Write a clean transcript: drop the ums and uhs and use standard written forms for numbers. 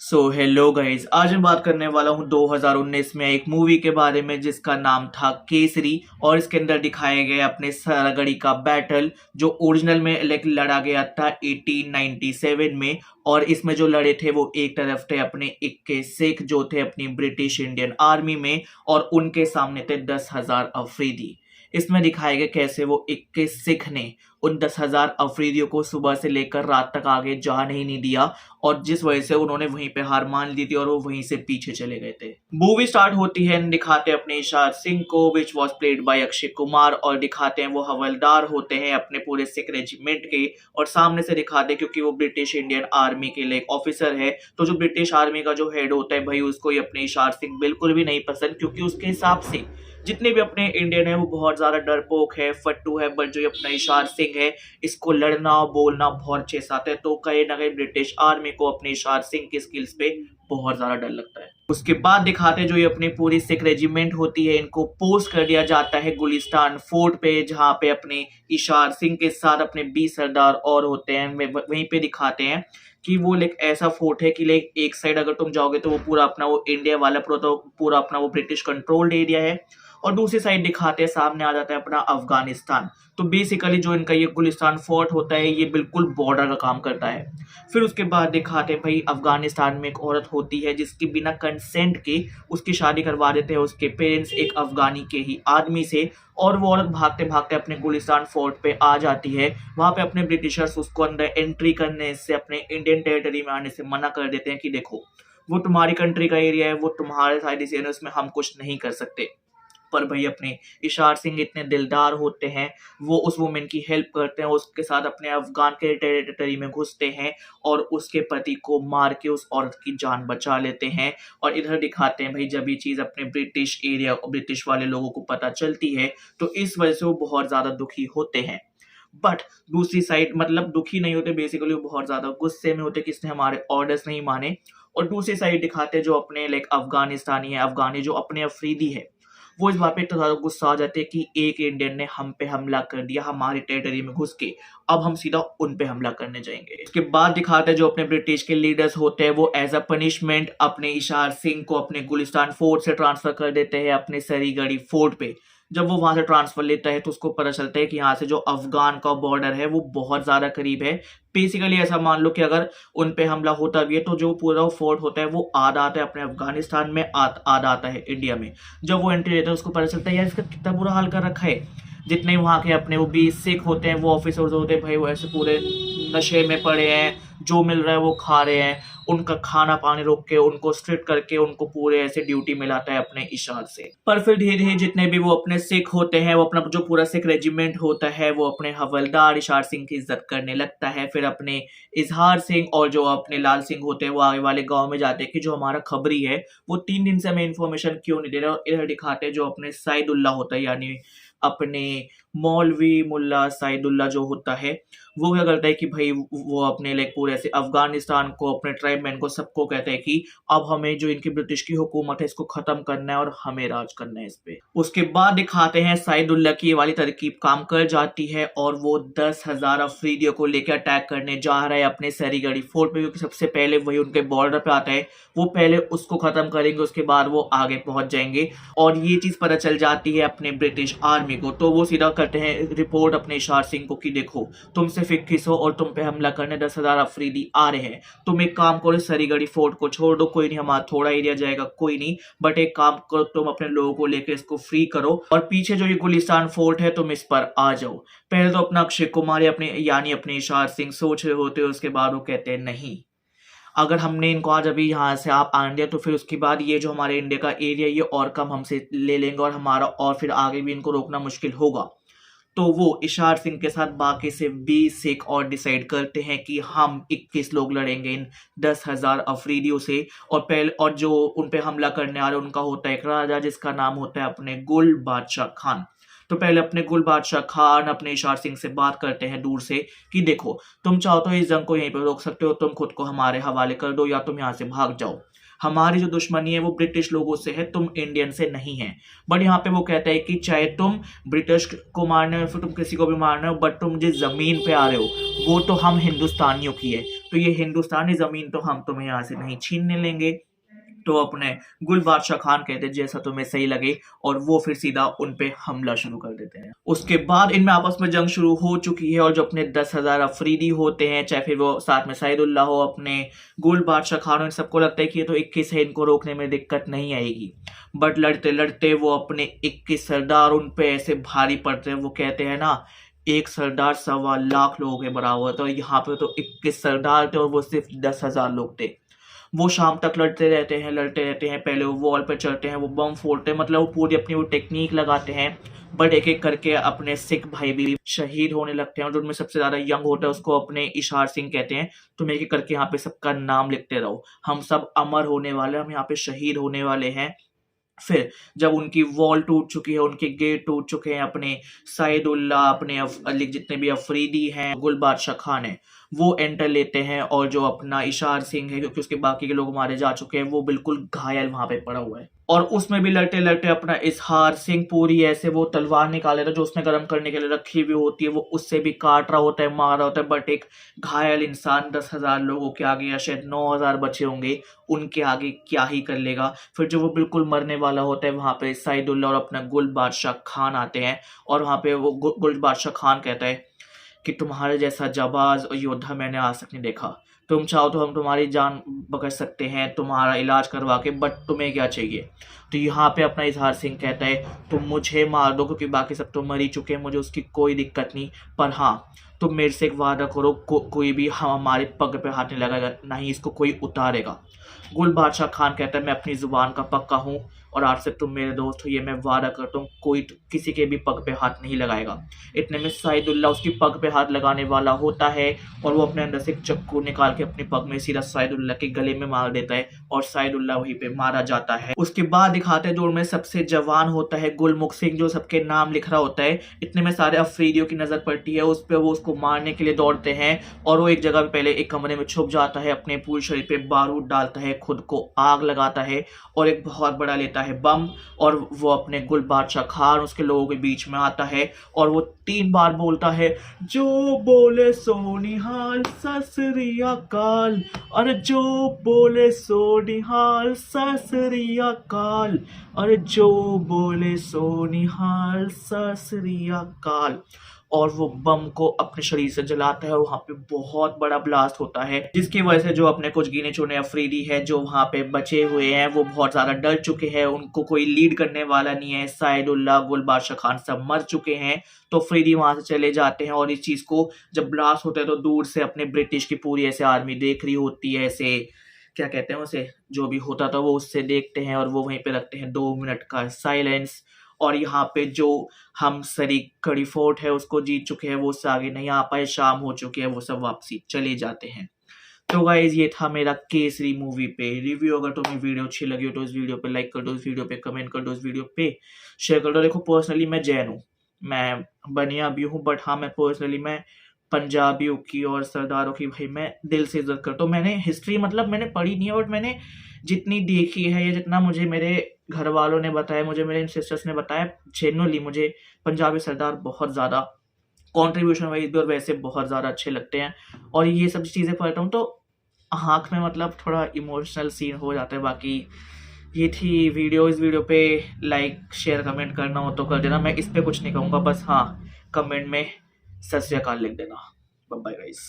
Hello guys, आज मैं बात करने वाला हूँ 2019 में एक मूवी के बारे में जिसका नाम था केसरी। और इसके अंदर दिखाए गए अपने सारागढ़ी का बैटल जो ओरिजिनल में लड़ा गया था 1897 में। और इसमें जो लड़े थे वो एक तरफ थे अपने 21 सिख जो थे अपनी ब्रिटिश इंडियन आर्मी में, और उनके सामने थे 10,000 अफरीदी। इसमें दिखाए गए कैसे वो 21 सिख ने उन 10,000 अफरीदियों को सुबह से लेकर रात तक आगे जाने ही नहीं दिया, और जिस वजह से उन्होंने वहीं पे हार मान ली थी और वो वहीं से पीछे चले गए थे। मूवी स्टार्ट होती है, दिखाते अपने इशार सिंह को which was played by Akshay Kumar, और दिखाते हैं वो हवलदार होते हैं अपने पूरे सिख रेजिमेंट के। और सामने से दिखाते हैं क्योंकि वो ब्रिटिश इंडियन आर्मी के लिए ऑफिसर है, तो जो ब्रिटिश आर्मी का जो हेड होता है भाई उसको ये अपने इशार सिंह बिल्कुल भी नहीं पसंद, क्योंकि उसके हिसाब से जितने भी अपने इंडियन है वो बहुत ज्यादा डरपोक है, फट्टू है। बट जो ये अपना इशार सिंह है इसको लड़ना बोलना बहुत अच्छे से आता है, तो कहीं ना कहीं ब्रिटिश आर्मी को अपने इशार सिंह की स्किल्स पे बहुत ज्यादा डर लगता है। उसके बाद दिखाते हैं जो ये अपनी पूरी सिख रेजिमेंट होती है इनको पोस्ट कर दिया जाता है गुलिस्तान फोर्ट पे, जहाँ पे अपने इशार सिंह के साथ अपने 20 सरदार और होते हैं। वहीं पे दिखाते हैं कि वो एक ऐसा फोर्ट है कि एक साइड अगर तुम जाओगे तो वो पूरा अपना वो इंडिया वाला पूरा अपना वो ब्रिटिश कंट्रोल्ड एरिया है, और दूसरी साइड दिखाते हैं सामने आ जाता है अपना अफगानिस्तान। तो बेसिकली जो इनका ये गुलिस्तान फोर्ट होता है ये बिल्कुल बॉर्डर का काम करता है। फिर उसके बाद दिखाते हैं भाई अफगानिस्तान में एक औरत होती है जिसकी बिना कंसेंट के उसकी शादी करवा देते हैं उसके पेरेंट्स एक अफगानी के ही आदमी से, और वो औरत भागते भागते अपने गुलिस्तान फोर्ट पे आ जाती है। वहां पे अपने ब्रिटिशर्स उसको अंदर एंट्री करने से अपने इंडियन टेरिटरी में आने से मना कर देते हैं कि देखो वो तुम्हारी कंट्री का एरिया है, वो तुम्हारे साइड से उसमें हम कुछ नहीं कर सकते। पर भाई अपने इशार सिंह इतने दिलदार होते हैं, वो उस वुमेन की हेल्प करते हैं, उसके साथ अपने अफगान के टेरिटरी में घुसते हैं और उसके पति को मार के उस औरत की जान बचा लेते हैं। और इधर दिखाते हैं भाई जब ये चीज अपने ब्रिटिश एरिया और ब्रिटिश वाले लोगों को पता चलती है तो इस वजह से वो बहुत ज्यादा दुखी होते हैं। बट दूसरी साइड मतलब दुखी नहीं होते, बेसिकली वो बहुत ज्यादा गुस्से में होते कि इसने हमारे ऑर्डर्स नहीं माने। और दूसरी साइड दिखाते जो अपने अफगानिस्तानी है, अफगानी जो अपने अफरीदी है, वो इस बात पे इतना ज्यादा गुस्सा आ जाते हैं कि एक इंडियन ने हम पे हमला कर दिया हमारी टेरिटरी में घुस के, अब हम सीधा उन पे हमला करने जाएंगे। उसके बाद दिखाते हैं जो अपने ब्रिटिश के लीडर्स होते हैं वो एज अ पनिशमेंट अपने इशार सिंह को अपने गुलिस्तान फोर्ट से ट्रांसफर कर देते हैं अपने सरीगढ़ी फोर्ट पे। जब वो वहां से ट्रांसफर लेता है तो उसको पता चलता है कि यहाँ से जो अफगान का बॉर्डर है वो बहुत ज्यादा करीब है। बेसिकली ऐसा मान लो कि अगर उन पे हमला होता भी है तो जो पूरा फोर्ट होता है वो आधा आता है अपने अफगानिस्तान में, आधा आता है इंडिया में। जब वो एंट्री लेता है उसको पता चलता है यार इसका कितना बुरा हाल कर रखा है। जितने वहाँ के अपने वो 20 सिख होते हैं वो ऑफिसर्स होते हैं भाई वो ऐसे पूरे नशे में पड़े हैं, जो मिल रहा है वो खा रहे हैं, उनका खाना पानी रोक के उनको स्ट्रिक्ट करके उनको पूरे ऐसे ड्यूटी में लाता है अपने इशार से। पर फिर धीरे धीरे जितने भी वो अपने सिख होते हैं वो अपना जो पूरा सिख रेजिमेंट होता है वो अपने हवलदार इशार सिंह की इज्जत करने लगता है। फिर अपने इजहार सिंह और जो अपने लाल सिंह होते हैं वो आगे वाले गांव में जाते हैं कि जो हमारा खबरी है वो 3 दिन से हमें इन्फॉर्मेशन क्यों नहीं दे रहा। और इधर दिखाते हैं जो अपने सईदुल्ला होता है यानी अपने मौलवी मुल्ला सईदुल्ला जो होता है वो क्या करता है कि भाई वो अपने पूरे ऐसे अफगानिस्तान को अपने ट्राइबमैन को सबको कहता है कि अब हमें जो इनकी ब्रिटिश की हुकूमत है इसको खत्म करना है और हमें राज करना है इस पे। उसके बाद दिखाते हैं सईदुल्ला की ये वाली तरकीब काम कर जाती है और वो 10,000 अफरीदियों को लेकर अटैक करने जा रहा है अपने सरीगढ़ी फोर्ट पे, क्योंकि सबसे पहले वही उनके बॉर्डर पे आता है, वो पहले उसको खत्म करेंगे उसके बाद वो आगे पहुंच जाएंगे। और ये चीज पता चल जाती है अपने ब्रिटिश आर्मी को, तो वो सीधा करते हैं रिपोर्ट अपने इशार सिंह को कि देखो तुम सिर्फ 21 हो और तुम पे हमला करने 10,000 अफरीदी आ रहे हैं, तुम एक काम करो सरीगढ़ी फोर्ट को छोड़ दो, कोई नहीं हमारा थोड़ा एरिया जाएगा कोई नहीं, बट एक काम करो तुम अपने लोगों को लेकर इसको फ्री करो और पीछे जो ये गुलिस्तान फोर्ट है तुम इस पर आ जाओ। पहले तो अपना अक्षय कुमार यानी अपने इशार सिंह सोच रहे होते हैं, उसके बाद वो कहते हैं नहीं, अगर हमने इनको आज अभी यहाँ से आप आन दिया तो फिर उसके बाद ये जो हमारे इंडिया का एरिया ये और कम हमसे ले लेंगे और हमारा और फिर आगे भी इनको रोकना मुश्किल होगा। तो वो इशार सिंह के साथ बाकी से 20 सिख और डिसाइड करते हैं कि हम 21 लोग लड़ेंगे इन 10,000 अफरीदियों से। और पहले और जो उन पे हमला करने आ रहे उनका होता है एक राजा जिसका नाम होता है अपने गुल बादशाह खान। तो पहले अपने गुल बादशाह खान अपने इशार सिंह से बात करते हैं दूर से कि देखो तुम चाहो तो इस जंग को यहीं पर रोक सकते हो, तुम खुद को हमारे हवाले कर दो या तुम यहाँ से भाग जाओ, हमारी जो दुश्मनी है वो ब्रिटिश लोगों से है, तुम इंडियन से नहीं है। बट यहाँ पे वो कहता है कि चाहे तुम ब्रिटिश को मारने हो, फिर तुम किसी को भी मारने हो, बट तुम जिस जमीन पे आ रहे हो वो तो हम हिंदुस्तानियों की है, तो ये हिंदुस्तानी जमीन तो हम तुम्हें यहाँ से नहीं छीनने लेंगे। तो अपने गुल बादशाह खान कहते हैं जैसा तुम्हें सही लगे, और वो फिर सीधा उन पे हमला शुरू कर देते हैं। उसके बाद इनमें आपस में जंग शुरू हो चुकी है, और जो अपने 10,000 अफरीदी होते हैं, चाहे फिर वो साथ में सैदुल्लाह हो, अपने गुल बादशाह खान हो, इन सबको लगता है कि ये तो 21 है, इनको रोकने में दिक्कत नहीं आएगी। बट लड़ते लड़ते वो अपने 21 सरदार उन पे ऐसे भारी पड़ते हैं। वो कहते हैं ना, एक सरदार 1.25 लाख लोगों के बराबर, तो यहाँ पे तो 21 सरदार थे और वो सिर्फ 10,000 लोग थे। वो शाम तक लड़ते रहते हैं। पहले वो वॉल पे चढ़ते हैं, वो बम फोड़ते हैं, मतलब वो पूरी अपनी वो टेक्निक लगाते हैं। बट एक एक करके अपने सिख भाई भी शहीद होने लगते हैं, और जो उनमें सबसे ज्यादा यंग होता है उसको अपने इशार सिंह कहते हैं। तुम एक एक करके यहाँ पे सबका नाम लिखते रहो, हम सब अमर होने वाले, हम यहाँ पे शहीद होने वाले हैं। फिर जब उनकी वॉल टूट चुकी है, उनके गेट टूट चुके हैं, अपने सैदुल्लाह, अपने जितने भी अफरीदी हैं, गुल बादशाह खान है, वो एंटर लेते हैं, और जो अपना इशार सिंह है, क्योंकि उसके बाकी के लोग मारे जा चुके हैं, वो बिल्कुल घायल वहां पे पड़ा हुआ है। और उसमें भी लड़ते लड़ते अपना इजहार सिंह पूरी ऐसे वो तलवार निकाले था जो उसने गर्म करने के लिए रखी हुई होती है, वो उससे भी काट रहा होता है, मार रहा होता है। बट एक घायल इंसान 10,000 लोगों के आगे, या शायद 9,000 बचे होंगे, उनके आगे क्या ही कर लेगा। फिर जो वो बिल्कुल मरने वाला होता है, वहां पे सैदुल्लाह और अपना गुल बादशाह खान आते हैं, और वहां पे वो गुल बादशाह खान कहता है कि तुम्हारे जैसा जाबाज और योद्धा मैंने आज तक नहीं देखा। तुम चाहो तो हम तुम्हारी जान बख्श सकते हैं, तुम्हारा इलाज करवा के, बट तुम्हें क्या चाहिए? तो यहाँ पे अपना इजहार सिंह कहता है तुम मुझे मार दो, क्योंकि बाकी सब तो मर ही चुके हैं, मुझे उसकी कोई दिक्कत नहीं, पर हाँ तुम मेरे से एक वादा करो, कोई भी हमारे पग पे हाथ नहीं लगाएगा, ना ही इसको कोई उतारेगा। गुल बादशाह खान कहता है मैं अपनी जुबान का पक्का हूँ, और आज से तुम मेरे दोस्त हो, ये मैं वादा करता हूँ, कोई किसी के भी पग पे हाथ नहीं लगाएगा। इतने में सैदुल्लाह उसकी पग पे हाथ लगाने वाला होता है, और वो अपने अंदर से एक चक्कू निकाल के अपनी पग में सीधा सैदुल्लाह के गले में मार देता है, और सैदुल्लाह वहीं पे मारा जाता है। उसके बाद दिखाते हैं जो उनमें सबसे जवान होता है गुलमुख सिंह, जो सबके नाम लिख रहा होता है। इतने में सारे अफरीदियों की नजर पड़ती है उस पर, वो उसको मारने के लिए दौड़ते हैं, और वो एक जगह पे पहले एक कमरे में छुप जाता है, अपने पूरे शरीर पे बारूद डालता है, खुद को आग लगाता है, और एक बहुत बड़ा लेता है बम, और वो अपने गुल बादशाह खान उसके लोगों के बीच में आता है, और वो 3 बार बोलता है जो बोले सो निहाल सत श्री अकाल, अरे जो बोले सो निहाल सत श्री अकाल, अरे जो बोले सो निहाल सत श्री अकाल। और वो बम को अपने शरीर से जलाता है, और वहां पे बहुत बड़ा ब्लास्ट होता है, जिसकी वजह से जो अपने कुछ गिने चुने अफरीदी है जो वहां पे बचे हुए हैं, वो बहुत ज्यादा डर चुके हैं, उनको कोई लीड करने वाला नहीं है। सैदुल्लाह, गुल बादशाह खान सब मर चुके हैं, तो अफरीदी वहां से चले जाते हैं, और इस चीज को जब ब्लास्ट होता है तो दूर से अपने ब्रिटिश की पूरी ऐसे आर्मी देख रही होती है, ऐसे क्या कहते हैं उसे, जो भी होता था वो उससे देखते हैं, और वो वहीं पे रखते हैं 2 मिनट का साइलेंस। और यहाँ पे जो हम सरी कड़ी फोर्ट है उसको जीत चुके हैं, वो उससे आगे नहीं आ पाए, शाम हो चुकी है, वो सब वापसी चले जाते हैं। तो गाइज ये था मेरा केसरी मूवी पे रिव्यू। अगर तुम्हें वीडियो अच्छी लगी हो तो इस वीडियो पे लाइक कर दो, इस वीडियो पे कमेंट कर दो, इस वीडियो पे शेयर कर दो। देखो पर्सनली मैं जैन हूँ, मैं बनिया भी हूँ, बट हाँ मैं पर्सनली मैं पंजाबियों की और सरदारों की भाई मैं दिल से इज्जत करता हूँ। मैंने हिस्ट्री मतलब मैंने पढ़ी नहीं है, बट मैंने जितनी देखी है या जितना मुझे मेरे घर वालों ने बताया, मुझे मेरे सिस्टर्स ने बताया, जेन्युइनली मुझे पंजाबी सरदार बहुत ज़्यादा कॉन्ट्रीब्यूशन वाइज भी और वैसे बहुत ज़्यादा अच्छे लगते हैं। और ये सब चीज़ें पढ़ता हूँ तो आँख में मतलब थोड़ा इमोशनल सीन हो जाता है। बाकी ये थी वीडियो। इस वीडियो पे लाइक शेयर कमेंट करना हो तो कर देना, मैं इस पे कुछ नहीं कहूँगा, बस हाँ कमेंट में सत श्री अकाल लिख देना। Bye bye guys.